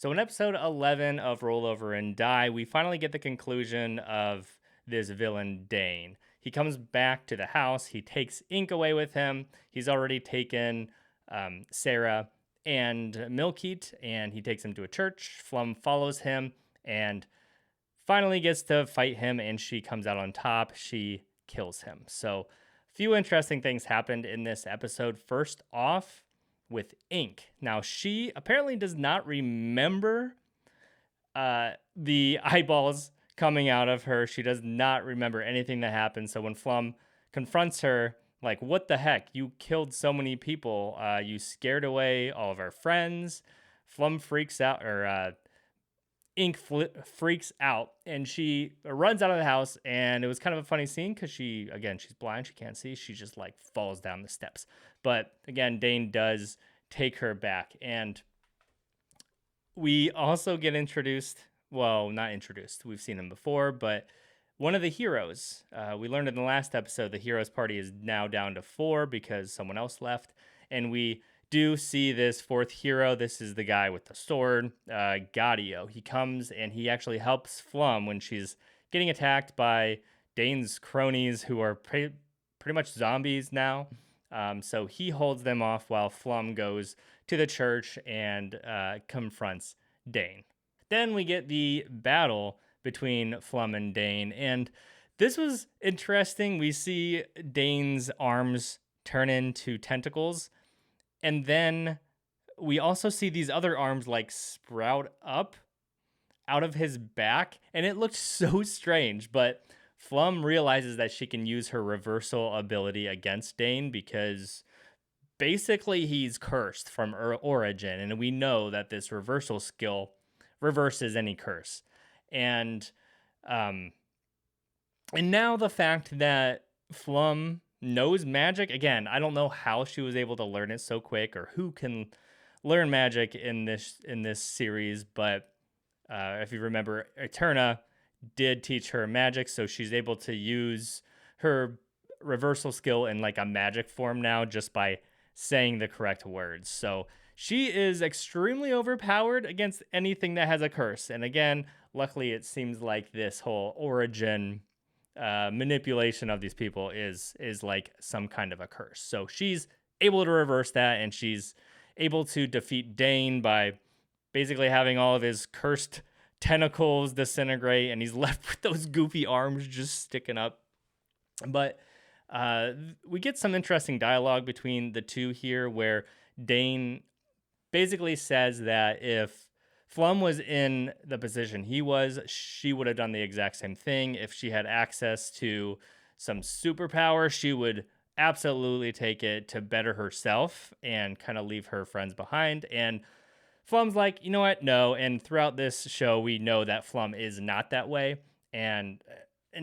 So in episode 11 of Rollover and Die, we finally get the conclusion of this villain, Dane. He comes back to the house. He takes Ink away with him. He's already taken Sarah and Milkeet, and he takes him to a church. Flum follows him and finally gets to fight him, and she comes out on top. She kills him. So a few interesting things happened in this episode. First off, with Ink. Now, she apparently does not remember the eyeballs coming out of her. She does not remember anything that happened. So when Flum confronts her, like, what the heck? You killed so many people. You scared away all of our friends. Flum freaks out, or Ink freaks out, and she runs out of the house. And it was kind of a funny scene because she's blind. She can't see. She just like falls down the steps. But again, Dane does take her back. And we also get introduced. Well, not introduced. We've seen him before, but one of the heroes. We learned in the last episode the heroes party is now down to 4 because someone else left. And we do see this fourth hero. This is the guy with the sword, Gaudio. He comes and he actually helps Flum when she's getting attacked by Dane's cronies, who are pretty much zombies now. So he holds them off while Flum goes to the church and confronts Dane. Then we get the battle between Flum and Dane, and this was interesting. We see Dane's arms turn into tentacles, and then we also see these other arms like sprout up out of his back, and it looked so strange. But Flum realizes that she can use her reversal ability against Dane because basically he's cursed from origin, and we know that this reversal skill reverses any curse. And now the fact that Flum knows magic, again, I don't know how she was able to learn it so quick or who can learn magic in this series, but if you remember, Eterna did teach her magic, so she's able to use her reversal skill in like a magic form now just by saying the correct words. So she is extremely overpowered against anything that has a curse. And again, luckily it seems like this whole origin manipulation of these people is like some kind of a curse. So she's able to reverse that, and she's able to defeat Dane by basically having all of his cursed tentacles disintegrate, and he's left with those goofy arms just sticking up. But we get some interesting dialogue between the two here, where Dane basically says that if Flum was in the position he was, she would have done the exact same thing. If she had access to some superpower, she would absolutely take it to better herself and kind of leave her friends behind. And Flum's like, you know what? No. And throughout this show, we know that Flum is not that way. And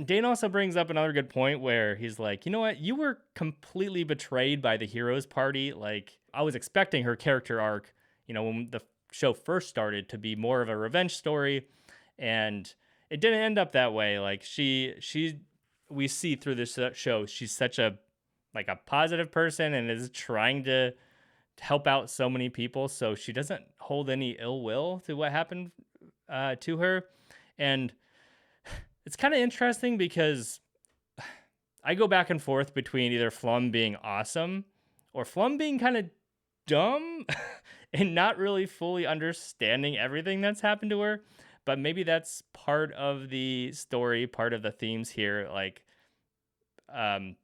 Dane also brings up another good point where he's like, you know what? You were completely betrayed by the heroes party. Like, I was expecting her character arc, when the show first started, to be more of a revenge story. And it didn't end up that way. Like, we see through this show, she's such a positive person and is trying to help out so many people. So she doesn't hold any ill will to what happened to her. And it's kind of interesting because I go back and forth between either Flum being awesome or Flum being kind of dumb and not really fully understanding everything that's happened to her. But maybe that's part of the story, part of the themes here, like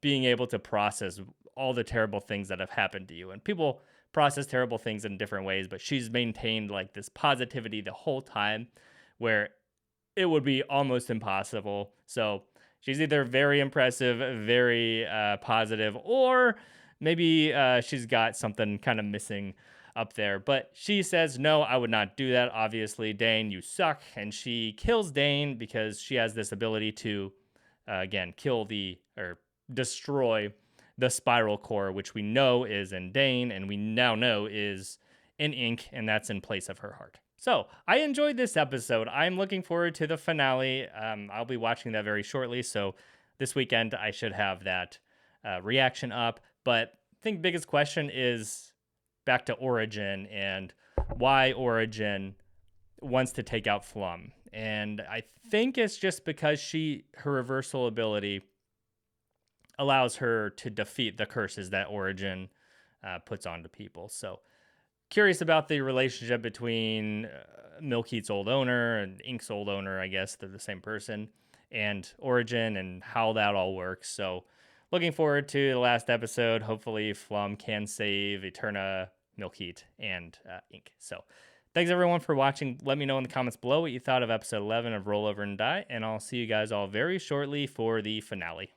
being able to process all the terrible things that have happened to you. And people process terrible things in different ways, but she's maintained like this positivity the whole time where it would be almost impossible. So she's either very impressive, very positive, or maybe she's got something kind of missing up there. But she says, no, I would not do that. Obviously, Dane, you suck. And she kills Dane because she has this ability to, again, destroy the spiral core, which we know is in Dane, and we now know is in Ink, and that's in place of her heart. So I enjoyed this episode. I'm looking forward to the finale. I'll be watching that very shortly. So this weekend I should have that reaction up. But I think biggest question is back to Origin and why Origin wants to take out Flum. And I think it's just because her reversal ability allows her to defeat the curses that Origin puts onto people. So curious about the relationship between Milkheat's old owner and Ink's old owner. I guess they're the same person, and Origin, and how that all works. So looking forward to the last episode. Hopefully Flum can save Eterna, Milkheat, and Ink. So thanks everyone for watching. Let me know in the comments below what you thought of episode 11 of Roll Over and Die, and I'll see you guys all very shortly for the finale.